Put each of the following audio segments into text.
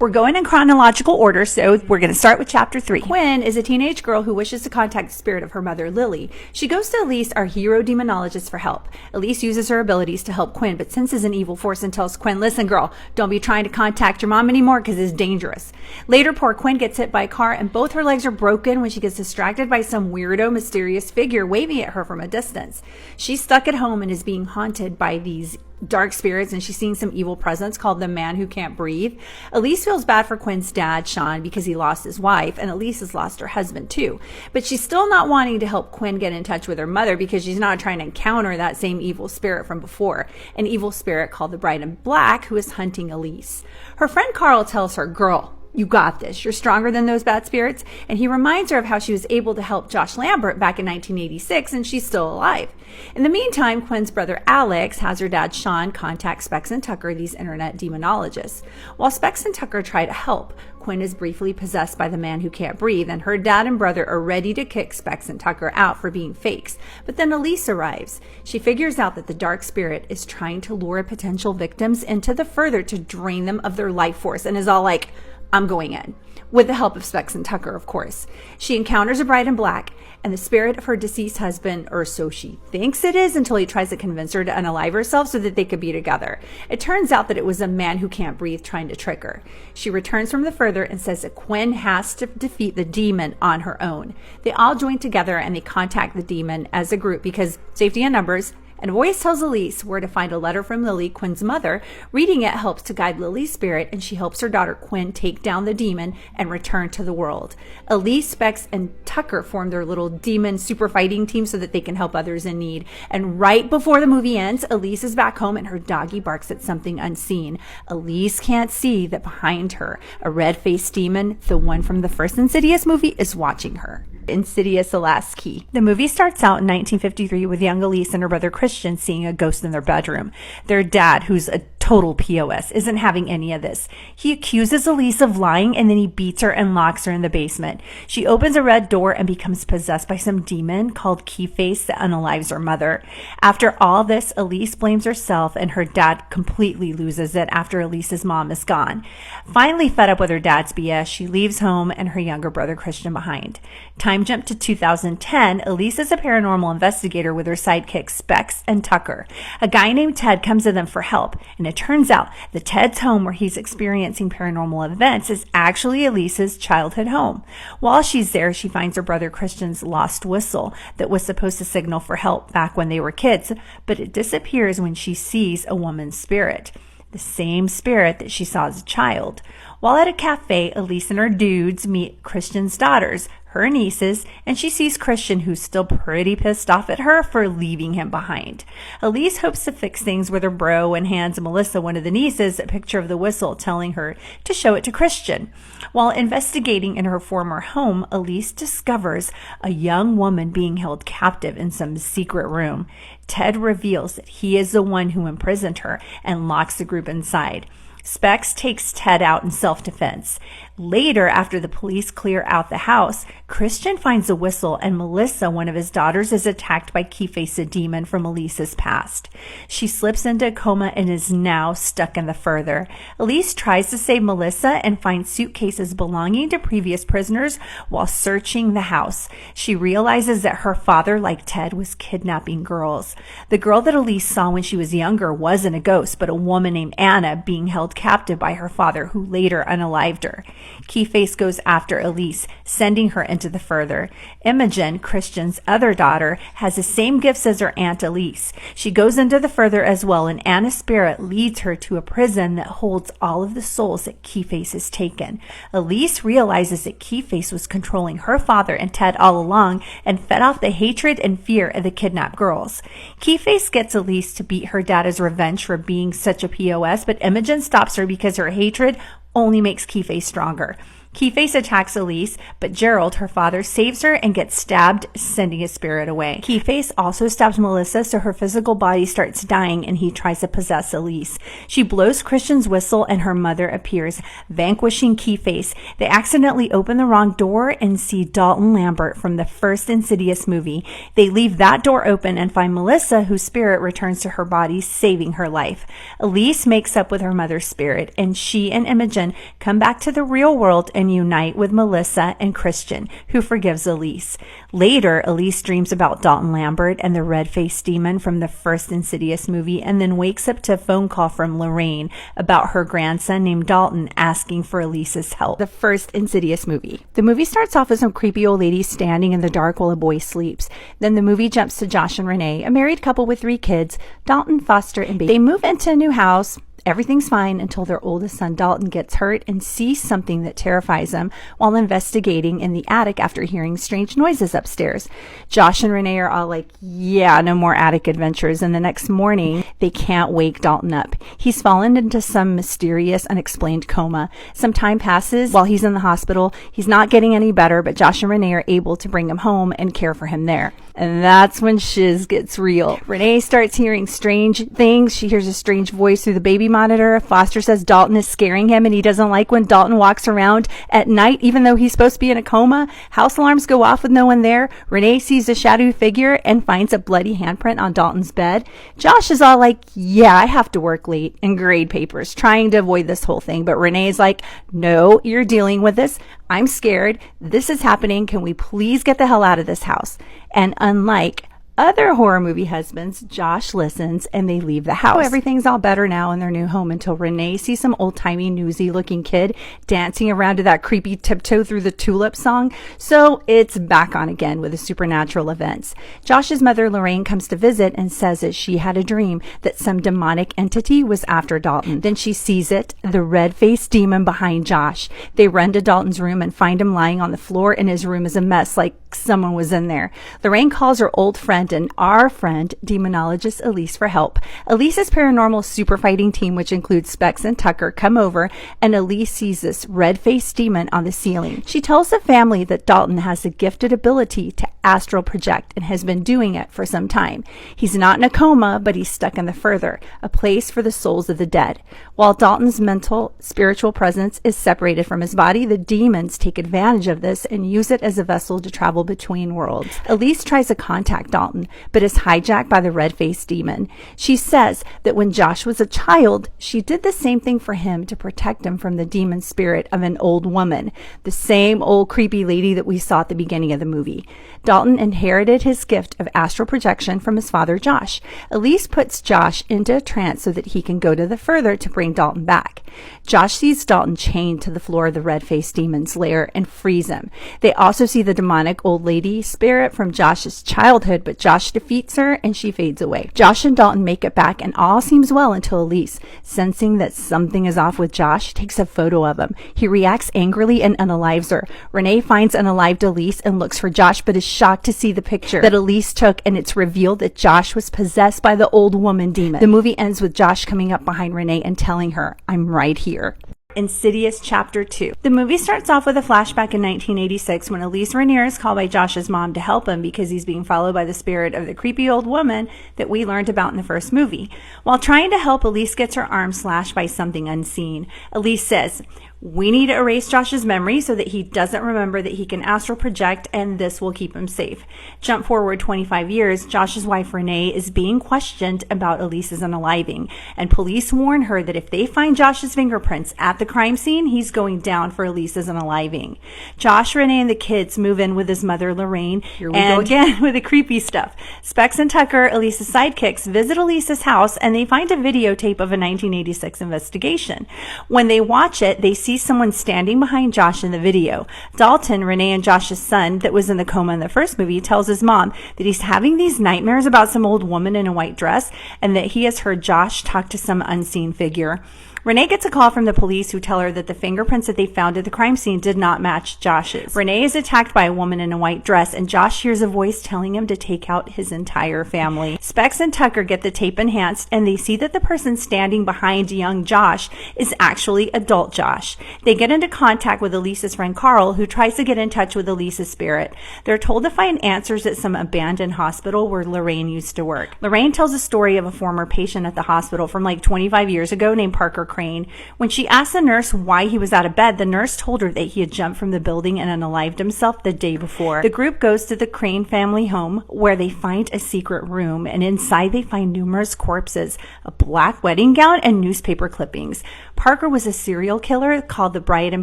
We're going in chronological order, so we're going to start with chapter 3. Quinn is a teenage girl who wishes to contact the spirit of her mother, Lily. She goes to Elise, our hero demonologist, for help. Elise uses her abilities to help Quinn, but senses an evil force and tells Quinn, listen, girl, don't be trying to contact your mom anymore because it's dangerous. Later, poor Quinn gets hit by a car and both her legs are broken when she gets distracted by some weirdo, mysterious figure waving at her from a distance. She's stuck at home and is being haunted by these dark spirits, and she's seeing some evil presence called the man who can't breathe. Elise feels bad for Quinn's dad, Sean, because he lost his wife, and Elise has lost her husband too. But she's still not wanting to help Quinn get in touch with her mother because she's not trying to encounter that same evil spirit from before, an evil spirit called the Bride in Black who is hunting Elise. Her friend Carl tells her, girl, you got this. You're stronger than those bad spirits. And he reminds her of how she was able to help Josh Lambert back in 1986 and she's still alive. In the meantime, Quinn's brother Alex has her dad Sean contact Specs and Tucker, these internet demonologists. While Specs and Tucker try to help, Quinn is briefly possessed by the man who can't breathe, and her dad and brother are ready to kick Specs and Tucker out for being fakes. But then Elise arrives. She figures out that the dark spirit is trying to lure potential victims into the further to drain them of their life force and is all like, I'm going in. With the help of Specs and Tucker, of course. She encounters a Bride in Black and the spirit of her deceased husband, or so she thinks it is, until he tries to convince her to unalive herself so that they could be together. It turns out that it was a man who can't breathe trying to trick her. She returns from the further and says that Quinn has to defeat the demon on her own. They all join together and they contact the demon as a group because safety in numbers. And a voice tells Elise where to find a letter from Lily, Quinn's mother. Reading it helps to guide Lily's spirit, and she helps her daughter Quinn take down the demon and return to the world. Elise, Specs, and Tucker form their little demon super fighting team so that they can help others in need. And right before the movie ends, Elise is back home and her doggy barks at something unseen. Elise can't see that behind her, a red-faced demon, the one from the first Insidious movie, is watching her. Insidious: The Last Key. The movie starts out in 1953 with young Elise and her brother Christian seeing a ghost in their bedroom. Their dad, who's a total POS, isn't having any of this. He accuses Elise of lying and then he beats her and locks her in the basement. She opens a red door and becomes possessed by some demon called Keyface that unalives her mother. After all this, Elise blames herself and her dad completely loses it after Elise's mom is gone. Finally fed up with her dad's BS, she leaves home and her younger brother Christian behind. Time jump to 2010, Elise is a paranormal investigator with her sidekicks Specs and Tucker. A guy named Ted comes to them for help, and it turns out that Ted's home where he's experiencing paranormal events is actually Elise's childhood home. While she's there, she finds her brother Christian's lost whistle that was supposed to signal for help back when they were kids, but it disappears when she sees a woman's spirit. The same spirit that she saw as a child. While at a cafe, Elise and her dudes meet Christian's daughters, her nieces, and she sees Christian, who's still pretty pissed off at her for leaving him behind. Elise hopes to fix things with her bro and hands Melissa, one of the nieces, a picture of the whistle, telling her to show it to Christian. While investigating in her former home, Elise discovers a young woman being held captive in some secret room. Ted reveals that he is the one who imprisoned her and locks the group inside. Specs takes Ted out in self-defense. Later, after the police clear out the house, Christian finds a whistle and Melissa, one of his daughters, is attacked by Keyface, a demon from Elise's past. She slips into a coma and is now stuck in the further. Elise tries to save Melissa and finds suitcases belonging to previous prisoners while searching the house. She realizes that her father, like Ted, was kidnapping girls. The girl that Elise saw when she was younger wasn't a ghost, but a woman named Anna being held captive by her father, who later unalived her. Keyface goes after Elise, sending her into the further. Imogen, Christian's other daughter, has the same gifts as her aunt Elise. She goes into the further as well, and Anna's spirit leads her to a prison that holds all of the souls that Keyface has taken. Elise realizes that Keyface was controlling her father and Ted all along and fed off the hatred and fear of the kidnapped girls. Keyface gets Elise to beat her dad as revenge for being such a POS, but Imogen stops her because her hatred only makes Keyface stronger. Keyface attacks Elise, but Gerald, her father, saves her and gets stabbed, sending his spirit away. Keyface also stabs Melissa, so her physical body starts dying and he tries to possess Elise. She blows Christian's whistle and her mother appears, vanquishing Keyface. They accidentally open the wrong door and see Dalton Lambert from the first Insidious movie. They leave that door open and find Melissa, whose spirit returns to her body, saving her life. Elise makes up with her mother's spirit, and she and Imogen come back to the real world and unite with Melissa and Christian, who forgives Elise. Later, Elise dreams about Dalton Lambert and the red-faced demon from the first Insidious movie, and then wakes up to a phone call from Lorraine about her grandson named Dalton asking for Elise's help. The first Insidious movie. The movie starts off with some creepy old lady standing in the dark while a boy sleeps. Then the movie jumps to Josh and Renee, a married couple with 3 kids, Dalton, Foster, and Baby. They move into a new house. Everything's fine until their oldest son Dalton gets hurt and sees something that terrifies him while investigating in the attic after hearing strange noises upstairs. Josh and Renee are all like, yeah, no more attic adventures. And the next morning, they can't wake Dalton up. He's fallen into some mysterious, unexplained coma. Some time passes while he's in the hospital. He's not getting any better, but Josh and Renee are able to bring him home and care for him there. And that's when shiz gets real. Renee starts hearing strange things. She hears a strange voice through the baby monitor. Foster says Dalton is scaring him and he doesn't like when Dalton walks around at night, even though he's supposed to be in a coma. House alarms go off with no one there. Renee sees a shadowy figure and finds a bloody handprint on Dalton's bed. Josh is all like, yeah, I have to work late and grade papers, trying to avoid this whole thing. But Renee's like, no, you're dealing with this. I'm scared. This is happening. Can we please get the hell out of this house? And unlike other horror movie husbands, Josh listens and they leave the house. So everything's all better now in their new home until Renee sees some old-timey newsy looking kid dancing around to that creepy Tiptoe Through the Tulip song. So it's back on again with the supernatural events. Josh's mother Lorraine comes to visit and says that she had a dream that some demonic entity was after Dalton. Then she sees it, the red-faced demon behind Josh. They run to Dalton's room and find him lying on the floor, and his room is a mess, like someone was in there. Lorraine calls her old friend and our friend, demonologist Elise, for help. Elise's paranormal super fighting team, which includes Specs and Tucker, come over, and Elise sees this red-faced demon on the ceiling. She tells the family that Dalton has a gifted ability to astral project and has been doing it for some time. He's not in a coma, but he's stuck in the Further, a place for the souls of the dead. While Dalton's mental, spiritual presence is separated from his body, the demons take advantage of this and use it as a vessel to travel between worlds. Elise tries to contact Dalton, but is hijacked by the red-faced demon. She says that when Josh was a child, she did the same thing for him to protect him from the demon spirit of an old woman, the same old creepy lady that we saw at the beginning of the movie. Dalton inherited his gift of astral projection from his father, Josh. Elise puts Josh into a trance so that he can go to the Further to bring Dalton back. Josh sees Dalton chained to the floor of the red-faced demon's lair and frees him. They also see the demonic old lady spirit from Josh's childhood, but Josh defeats her and she fades away. Josh and Dalton make it back and all seems well until Elise, sensing that something is off with Josh, takes a photo of him. He reacts angrily and unalives her. Renee finds unalived Elise and looks for Josh, but is shocked to see the picture that Elise took, and it's revealed that Josh was possessed by the old woman demon. The movie ends with Josh coming up behind Renee and telling her, I'm right here. Insidious Chapter 2. The movie starts off with a flashback in 1986 when Elise Rainier is called by Josh's mom to help him because he's being followed by the spirit of the creepy old woman that we learned about in the first movie. While trying to help, Elise gets her arm slashed by something unseen. Elise says, we need to erase Josh's memory so that he doesn't remember that he can astral project, and this will keep him safe. Jump forward 25 years, Josh's wife Renee is being questioned about Elise's unaliving, and police warn her that if they find Josh's fingerprints at the crime scene, he's going down for Elise's unaliving. Josh, Renee, and the kids move in with his mother Lorraine. Here we go again with the creepy stuff. Specs and Tucker, Elise's sidekicks, visit Elise's house, and they find a videotape of a 1986 investigation. When they watch it, they see someone standing behind Josh in the video. Dalton, Renee and Josh's son that was in the coma in the first movie, tells his mom that he's having these nightmares about some old woman in a white dress and that he has heard Josh talk to some unseen figure. Renee gets a call from the police who tell her that the fingerprints that they found at the crime scene did not match Josh's. Renee is attacked by a woman in a white dress, and Josh hears a voice telling him to take out his entire family. Specs and Tucker get the tape enhanced, and they see that the person standing behind young Josh is actually adult Josh. They get into contact with Elise's friend Carl, who tries to get in touch with Elise's spirit. They're told to find answers at some abandoned hospital where Lorraine used to work. Lorraine tells a story of a former patient at the hospital from like 25 years ago named Parker Crane. When she asked the nurse why he was out of bed, the nurse told her that he had jumped from the building and unalived himself the day before. The group goes to the Crane family home, where they find a secret room, and inside they find numerous corpses, a black wedding gown, and newspaper clippings. Parker was a serial killer called the Bride in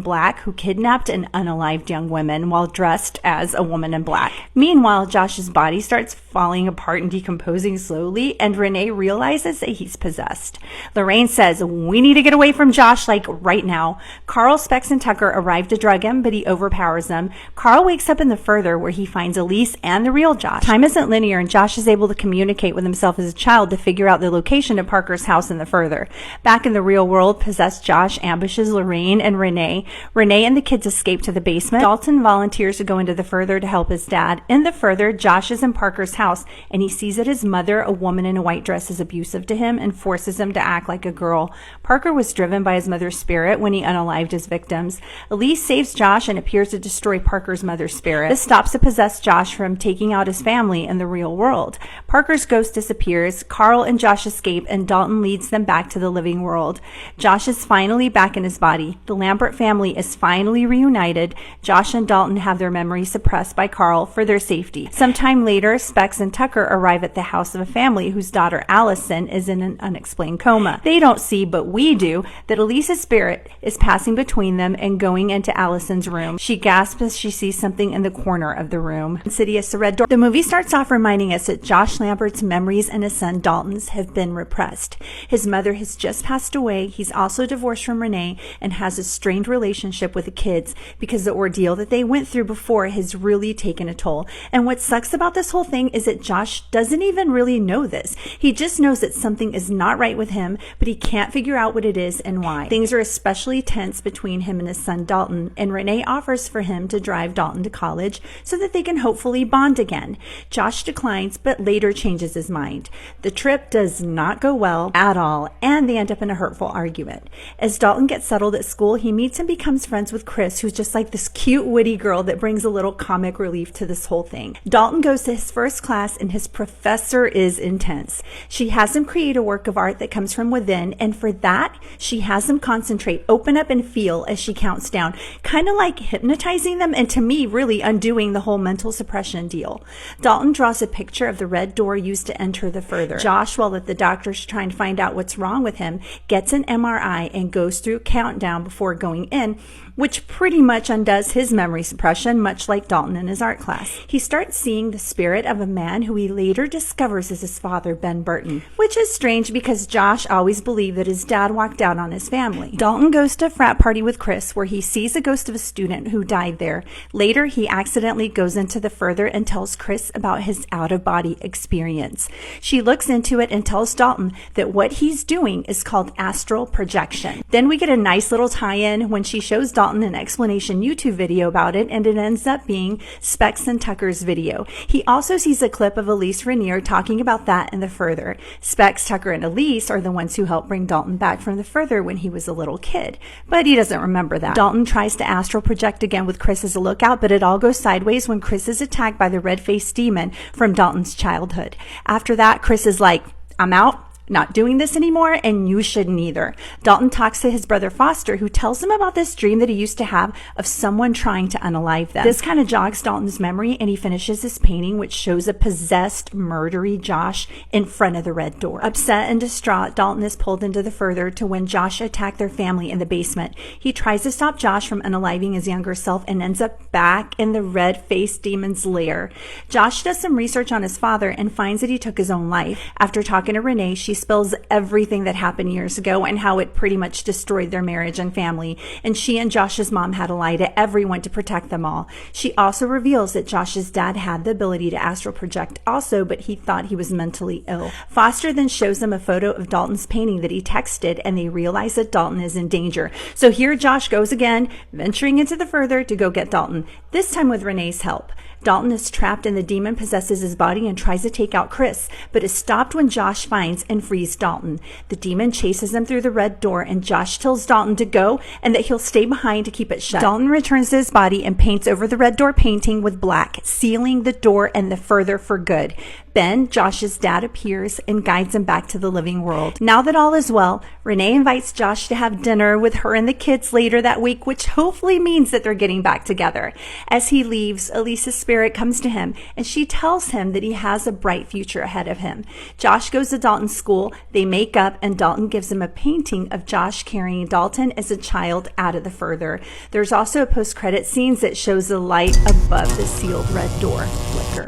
Black who kidnapped and unalived young women while dressed as a woman in black. Meanwhile, Josh's body starts falling apart and decomposing slowly, and Renee realizes that he's possessed. Lorraine says, "We need to get away from Josh, like right now." Carl, Specs, and Tucker arrive to drug him, but he overpowers them. Carl wakes up in the further, where he finds Elise and the real Josh. Time isn't linear, and Josh is able to communicate with himself as a child to figure out the location of Parker's house in the further. Back in the real world, possessed Josh ambushes Lorraine and Renee. Renee and the kids escape to the basement. Dalton volunteers to go into the further to help his dad. In the further, Josh is in Parker's house, and he sees that his mother, a woman in a white dress, is abusive to him and forces him to act like a girl. Parker was driven by his mother's spirit when he unalived his victims. Elise saves Josh and appears to destroy Parker's mother's spirit. This stops the possessed Josh from taking out his family in the real world. Parker's ghost disappears. Carl and Josh escape, and Dalton leads them back to the living world. Josh is finally back in his body. The Lambert family is finally reunited. Josh and Dalton have their memories suppressed by Carl for their safety. Sometime later, Specs and Tucker arrive at the house of a family whose daughter Allison is in an unexplained coma. They don't see, but we do, that Elise's spirit is passing between them and going into Allison's room. She gasps as she sees something in the corner of the room. Insidious, the Red Door. The movie starts off reminding us that Josh Lambert's memories and his son Dalton's have been repressed. His mother has just passed away. He's also divorced from Renee and has a strained relationship with the kids because the ordeal that they went through before has really taken a toll. And what sucks about this whole thing is that Josh doesn't even really know this. He just knows that something is not right with him, but he can't figure out what it is and why. Things are especially tense between him and his son Dalton, and Renee offers for him to drive Dalton to college so that they can hopefully bond again. Josh declines, but later changes his mind. The trip does not go well at all, and they end up in a hurtful argument. As Dalton gets settled at school, he meets and becomes friends with Chris, who's just like this cute, witty girl that brings a little comic relief to this whole thing. Dalton goes to his first class, and his professor is intense. She has him create a work of art that comes from within, and for that, she has him concentrate, open up, and feel as she counts down, kind of like hypnotizing them, and to me, really undoing the whole mental suppression deal. Dalton draws a picture of the red door used to enter the further. Josh, while at the doctor's trying to find out what's wrong with him, gets an MRI and goes through countdown before going in, which pretty much undoes his memory suppression, much like Dalton in his art class. He starts seeing the spirit of a man who he later discovers is his father, Ben Burton, which is strange because Josh always believed that his dad walked out on his family. Dalton goes to a frat party with Chris where he sees a ghost of a student who died there. Later, he accidentally goes into the further and tells Chris about his out-of-body experience. She looks into it and tells Dalton that what he's doing is called astral projection. Then we get a nice little tie-in when she shows Dalton an explanation YouTube video about it, and it ends up being Specs and Tucker's video. He also sees a clip of Elise Rainier talking about that in the further. Specs, Tucker, and Elise are the ones who helped bring Dalton back from the further when he was a little kid, but he doesn't remember that. Dalton tries to astral project again with Chris as a lookout, but it all goes sideways when Chris is attacked by the red-faced demon from Dalton's childhood. After that, Chris is like, "I'm out. Not doing this anymore, and you shouldn't either." Dalton talks to his brother Foster, who tells him about this dream that he used to have of someone trying to unalive them. This kind of jogs Dalton's memory, and he finishes his painting, which shows a possessed, murdery Josh in front of the red door. Upset and distraught, Dalton is pulled into the further to when Josh attacked their family in the basement. He tries to stop Josh from unaliving his younger self and ends up back in the red-faced demon's lair. Josh does some research on his father and finds that he took his own life. After talking to Renee, she spills everything that happened years ago and how it pretty much destroyed their marriage and family. And she and Josh's mom had to lie to everyone to protect them all. She also reveals that Josh's dad had the ability to astral project also, but he thought he was mentally ill. Foster then shows them a photo of Dalton's painting that he texted, and they realize that Dalton is in danger. So here Josh goes again, venturing into the further to go get Dalton, this time with Renee's help. Dalton is trapped and the demon possesses his body and tries to take out Chris, but is stopped when Josh finds and frees Dalton. The demon chases him through the red door, and Josh tells Dalton to go and that he'll stay behind to keep it shut. Dalton returns to his body and paints over the red door painting with black, sealing the door and the further for good. Ben, Josh's dad, appears and guides him back to the living world. Now that all is well, Renee invites Josh to have dinner with her and the kids later that week, which hopefully means that they're getting back together. As he leaves, Elisa's spirit comes to him, and she tells him that he has a bright future ahead of him. Josh goes to Dalton's school, they make up, and Dalton gives him a painting of Josh carrying Dalton as a child out of the further. There's also a post-credit scene that shows the light above the sealed red door flicker.